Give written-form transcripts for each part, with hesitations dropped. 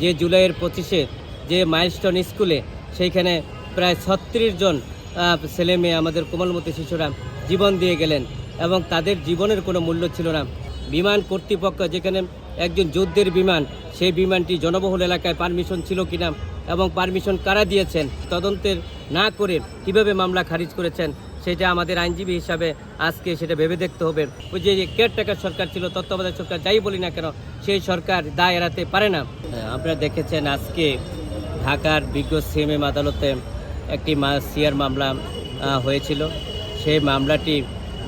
যে জুলাইয়ের 25-এ যে মাইলস্টোন স্কুলে সেইখানে প্রায় 36 জন ছেলে মেয়ে আমাদের কোমলমতি শিশুরা জীবন দিয়ে গেলেন এবং তাদের জীবনের কোনো মূল্য ছিল না। বিমান কর্তৃপক্ষ যেখানে একজন যুদ্ধের বিমান, সেই বিমানটি জনবহুল এলাকায় পারমিশন ছিল কিনা এবং পারমিশন কারা দিয়েছেন তদন্তের না করে কিভাবে মামলা খারিজ করেছেন সেটা আমাদের আইনজীবী হিসাবে আজকে সেটা ভেবে দেখতে হবে। ওই যে কেয়ারটেকার সরকার ছিল, তত্ত্বাবধায়ক সরকার যাই বলি না কেন, সেই সরকার দায় এড়াতে পারে না। আপনারা দেখেছেন আজকে ঢাকার বিজ্ঞ সিএমএম আদালতে একটি সিআর মামলা হয়েছিল। সেই মামলাটি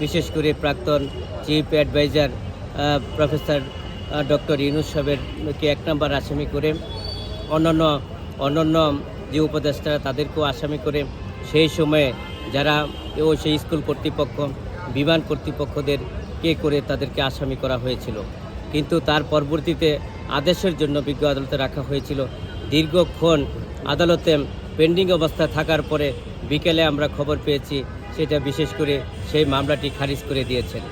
বিশেষ করে প্রাক্তন chief adviser professor doctor Yunus সাহেবকে 1 নম্বর আসামি করে অন্যান্য যে উপদেষ্টারা তাদেরকেও আসামি করে সেই সময়ে যারা সেই স্কুল কর্তৃপক্ষ, বিমান কর্তৃপক্ষদের কে করে তাদেরকে আসামি করা হয়েছিল। কিন্তু তার পরবর্তীতে আদেশের জন্য বিজ্ঞ আদালতে রাখা হয়েছিল। দীর্ঘক্ষণ আদালতে পেন্ডিং অবস্থায় থাকার পরে বিকেলে আমরা খবর পেয়েছি সেটা বিশেষ করে সেই মামলাটি খারিজ করে দিয়েছেন।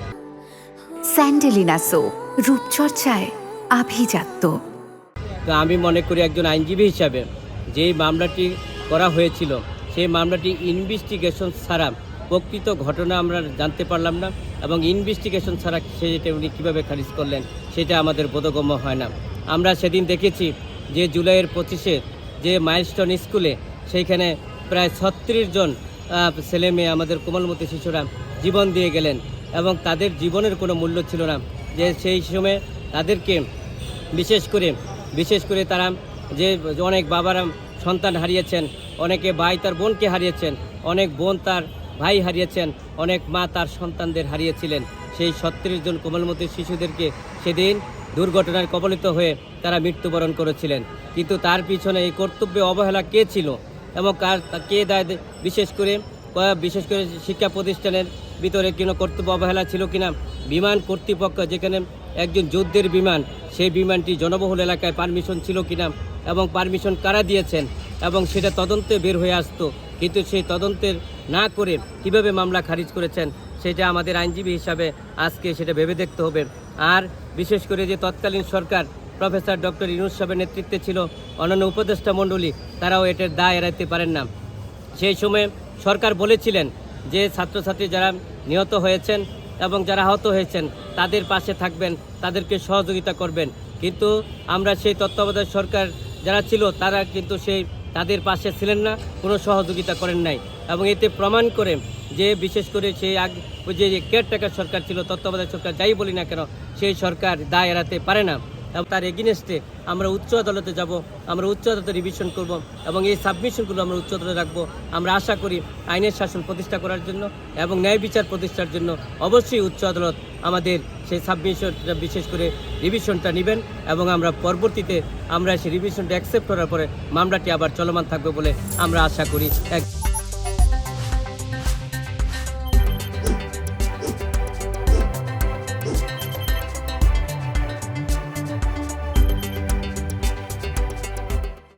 স্যান্ডেলিনা সো, রূপচর্চায় আভিজাত্য। তো আমি মনে করি একজন আইনজীবী হিসাবে যেই মামলাটি করা হয়েছিল সেই মামলাটি ইনভেস্টিগেশন ছাড়া প্রকৃত ঘটনা আমরা জানতে পারলাম না এবং ইনভেস্টিগেশন ছাড়া সেটা উনি কীভাবে খারিজ করলেন সেটা আমাদের বোধগম্য হয় না। আমরা সেদিন দেখেছি যে জুলাইয়ের 25-এ যে মাইলস্টোন স্কুলে সেইখানে প্রায় 36 জন ছেলে মেয়ে আমাদের কোমলমতি শিশুরা জীবন দিয়ে গেলেন এবং তাদের জীবনের কোনো মূল্য ছিল না। যে সেই সময় তাদেরকে বিশেষ করে তারা যে অনেক বাবারা সন্তান হারিয়েছেন, অনেকে ভাই তার বোনকে হারিয়েছেন, অনেক বোন তার ভাই হারিয়েছেন, অনেক মা তার সন্তানদের হারিয়েছিলেন। সেই 36 জন কোমলমতি শিশুদেরকে সেদিন দুর্ঘটনার কবলিত হয়ে তারা মৃত্যুবরণ করেছিলেন। কিন্তু তার পিছনে এই কর্তব্যে অবহেলা কে ছিল এবং কে দায়? বিশেষ করে শিক্ষা প্রতিষ্ঠানের ভিতরে কোনো কর্তব্য অবহেলা ছিল কিনা? বিমান কর্তৃপক্ষ যেখানে একজন যুদ্ধের বিমান, সেই বিমানটি জনবহুল এলাকায় পারমিশন ছিল কিনা এবং পারমিশন কারা দিয়েছেন এবং সেটা তদন্তে বের হয়ে আসতো। কিন্তু সেই তদন্তের না করে কিভাবে মামলা খারিজ করেছেন সেটা আমাদের আইনজীবী হিসাবে আজকে সেটা ভেবে দেখতে হবে। আর বিশেষ করে যে তৎকালীন সরকার প্রফেসর ডক্টর ইউনূস সাহেবের নেতৃত্বে ছিল অন্যান্য উপদেষ্টা মণ্ডলী, তারাও এটার দায় এড়াতে পারেন না। সেই সময়ে সরকার বলেছিলেন যে ছাত্রছাত্রী যারা নিহত হয়েছেন এবং যারা আহত হয়েছেন তাদের পাশে থাকবেন, তাদেরকে সহযোগিতা করবেন। কিন্তু আমরা সেই তত্ত্বাবধায়ক সরকার যারা ছিল তারা কিন্তু তাদের পাশে ছিলেন না, কোনো সহযোগিতা করেন নাই এবং এতে প্রমাণ করে যে বিশেষ করে সেই যে কেয়ারটেকার সরকার ছিল, তত্ত্বাবধায়ক সরকার যাই বলি না কেন, সেই সরকার দায় এড়াতে পারে না। এবং তার এগেইনস্টে আমরা উচ্চ আদালতে যাব, আমরা উচ্চ আদালতে রিভিশন করব এবং এই সাবমিশনগুলো আমরা উচ্চ আদালতে রাখবো। আমরা আশা করি আইনের শাসন প্রতিষ্ঠা করার জন্য এবং ন্যায় বিচার প্রতিষ্ঠার জন্য অবশ্যই উচ্চ আদালত আমাদের সেই সাবমিশনটা বিশেষ করে রিভিশনটা নেবেন এবং আমরা পরবর্তীতে আমরা সেই রিভিশনটা অ্যাকসেপ্ট করার পরে মামলাটি আবার চলমান থাকবে বলে আমরা আশা করি।